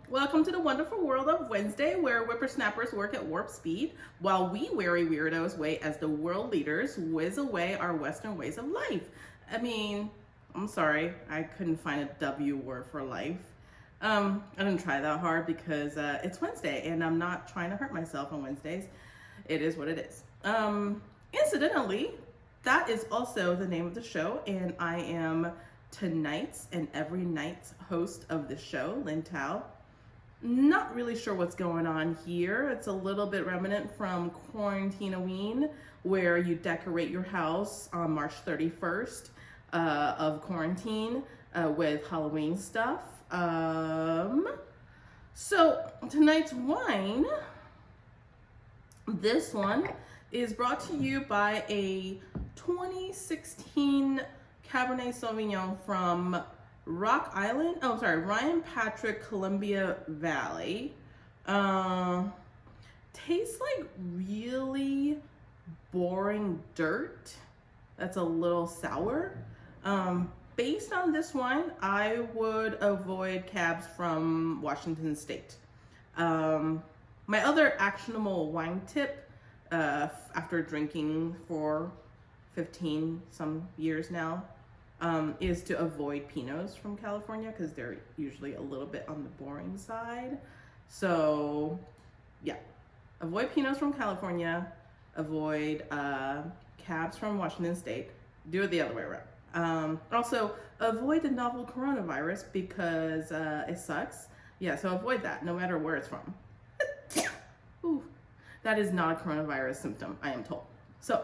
Welcome to the wonderful world of Wednesday, where whippersnappers work at warp speed, while we weary weirdos wait as the world leaders whiz away our Western ways of life. I mean, I'm sorry, I couldn't find a W word for life. I didn't try that hard because it's Wednesday, and I'm not trying to hurt myself on Wednesdays. It is what it is. Incidentally, that is also the name of the show, and I am tonight's and every night's host of the show, Lynn. Not really sure what's going on here. It's a little bit remnant from Quarantine-a-ween, where you decorate your house on March 31st of quarantine with Halloween stuff. So tonight's wine, this one is brought to you by a 2016 Cabernet Sauvignon from Ryan Patrick, Columbia Valley. Tastes like really boring dirt that's a little sour. Based on this wine, I would avoid cabs from Washington State. My other actionable wine tip, after drinking for 15 some years now, is to avoid Pinots from California because they're usually a little bit on the boring side. So yeah, avoid Pinots from California, avoid cabs from Washington State, do it the other way around. Also, avoid the novel coronavirus because it sucks. Yeah, so avoid that no matter where it's from. Ooh, that is not a coronavirus symptom, I am told. So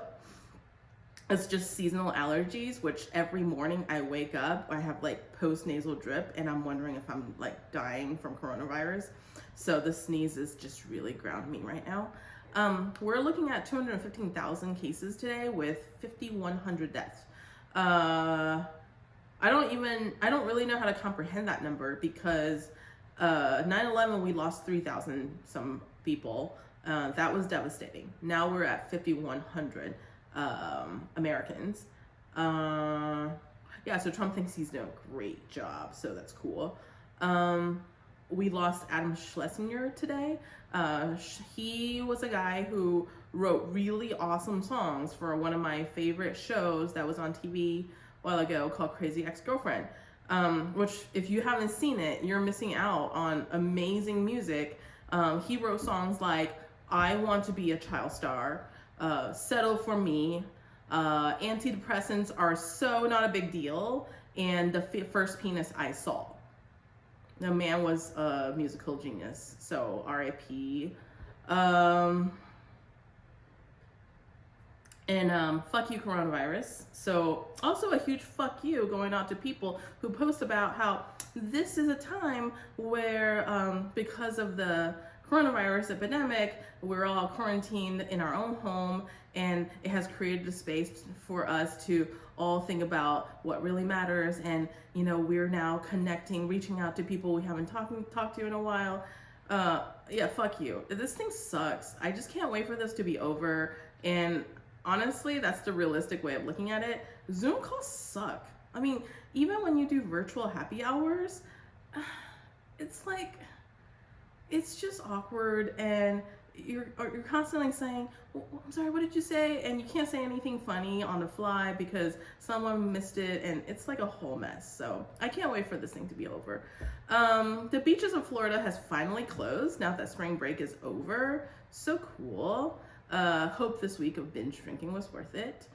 it's just seasonal allergies, which every morning I wake up, I have like post-nasal drip, and I'm wondering if I'm like dying from coronavirus. So the sneezes just really ground me right now. We're looking at 215,000 cases today with 5,100 deaths. I don't really know how to comprehend that number because 9/11 we lost 3,000 some people. That was devastating. Now we're at 5,100. Americans. Yeah, so Trump thinks he's doing a great job, so that's cool. We lost Adam Schlesinger today. He was a guy who wrote really awesome songs for one of my favorite shows that was on TV a while ago called Crazy Ex-Girlfriend, which if you haven't seen it, you're missing out on amazing music. He wrote songs like I Want to Be a Child Star, Settle for Me, Antidepressants Are So Not a Big Deal, and The First Penis I Saw. The man was a musical genius, so R.I.P. Fuck you, coronavirus. So also a huge fuck you going out to people who post about how this is a time where, because of the coronavirus epidemic, we're all quarantined in our own home, and it has created a space for us to all think about what really matters. And you know, we're now connecting, reaching out to people we haven't talked to in a while. Yeah, fuck you. This thing sucks. I just can't wait for this to be over. And honestly, that's the realistic way of looking at it. Zoom calls suck. I mean, even when you do virtual happy hours, it's like, it's just awkward, and you're constantly saying, well, I'm sorry, what did you say? And you can't say anything funny on the fly because someone missed it, and it's like a whole mess. So I can't wait for this thing to be over. The beaches of Florida has finally closed now that spring break is over. So cool. Hope this week of binge drinking was worth it.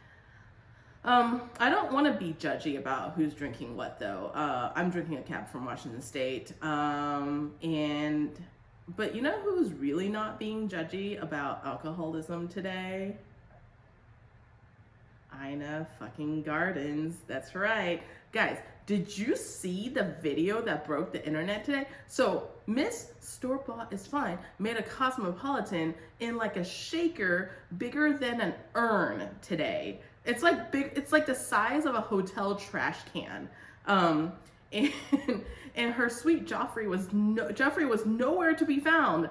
I don't want to be judgy about who's drinking what though. I'm drinking a cab from Washington State, but you know who's really not being judgy about alcoholism today? Ina fucking Gardens. That's right. Guys, did you see the video that broke the internet today? So Miss Store-Bought is Fine made a Cosmopolitan in like a shaker bigger than an urn today. It's like big, it's like the size of a hotel trash can. And her sweet Joffrey was nowhere to be found.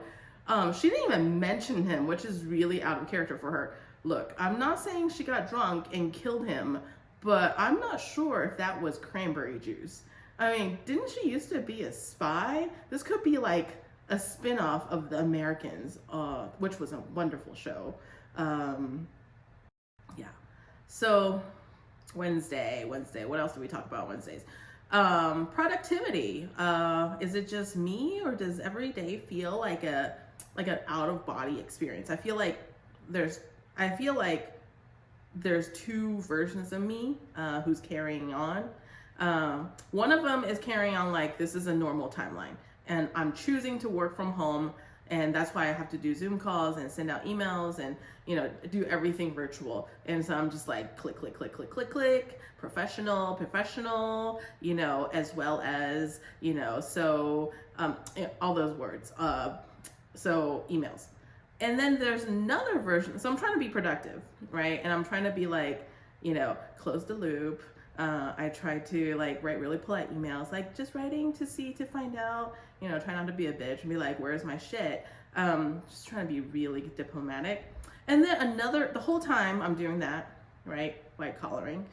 She didn't even mention him, which is really out of character for her. Look, I'm not saying she got drunk and killed him, but I'm not sure if that was cranberry juice. I mean, didn't she used to be a spy? This could be like a spin-off of The Americans, which was a wonderful show. Um, yeah. So Wednesday. What else do we talk about Wednesdays? Productivity. Is it just me, or does every day feel like an out of body experience? There's I feel like there's two versions of me who's carrying on. One of them is carrying on like this is a normal timeline, and I'm choosing to work from home, and that's why I have to do Zoom calls and send out emails and do everything virtual. And so I'm just like click, click, click, click, click, click, professional, as well as so all those words. So emails. And then there's another version. So I'm trying to be productive, right? And I'm trying to be like, close the loop. I try to like write really polite emails, like just writing to find out, try not to be a bitch and be like, where's my shit? Just trying to be really diplomatic. And then the whole time I'm doing that, right? White collaring.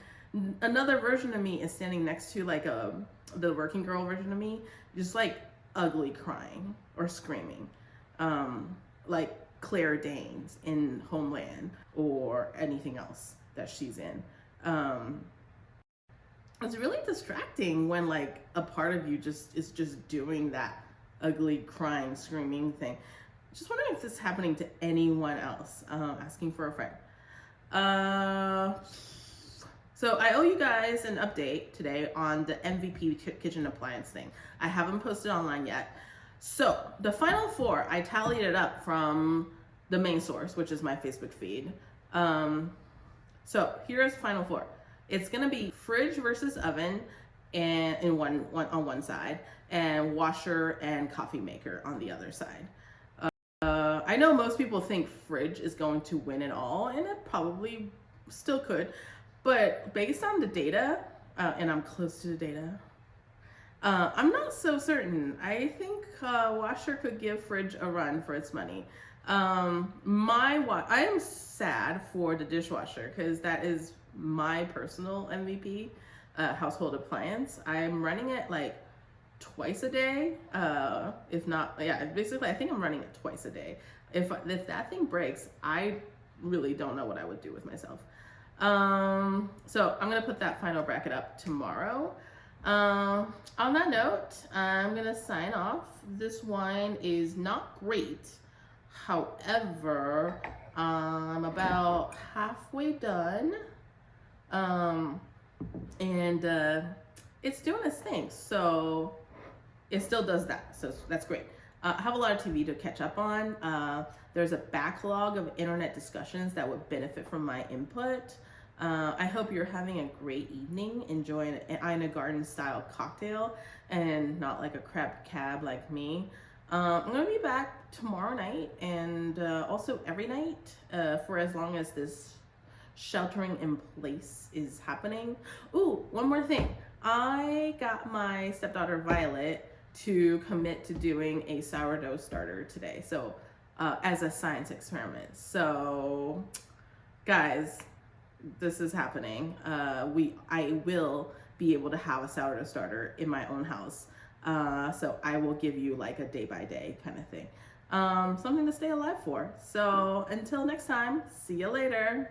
Another version of me is standing next to like the working girl version of me, just like ugly crying or screaming. Like Claire Danes in Homeland or anything else that she's in. It's really distracting when like a part of you is just doing that ugly crying screaming thing. Just wondering if this is happening to anyone else. Asking for a friend. So I owe you guys an update today on the MVP kitchen appliance thing. I haven't posted online yet. So the final four, I tallied it up from the main source, which is my Facebook feed. So here's final four. It's gonna be fridge versus oven, and in one on one side, and washer and coffee maker on the other side. I know most people think fridge is going to win it all, and it probably still could, but based on the data, and I'm close to the data, I'm not so certain. I think washer could give fridge a run for its money. I am sad for the dishwasher because that is my personal MVP household appliance. I'm running it like twice a day, if not, yeah, basically I think I'm running it twice a day. If that thing breaks, I really don't know what I would do with myself. So I'm gonna put that final bracket up tomorrow. On that note, I'm gonna sign off. This wine is not great. However, I'm about halfway done. And it's doing its thing. So it still does that. So that's great. I have a lot of TV to catch up on. There's a backlog of internet discussions that would benefit from my input. I hope you're having a great evening, enjoying an Ina Garden style cocktail and not like a crap cab like me. I'm gonna be back tomorrow night and also every night for as long as this sheltering in place is happening. Ooh, one more thing. I got my stepdaughter Violet to commit to doing a sourdough starter today. So as a science experiment. So guys, this is happening. I will be able to have a sourdough starter in my own house. So I will give you like a day by day kind of thing. Something to stay alive for. So until next time, see you later.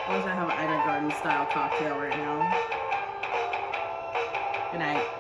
I wish I have an Ina Garden style cocktail right now. Good night.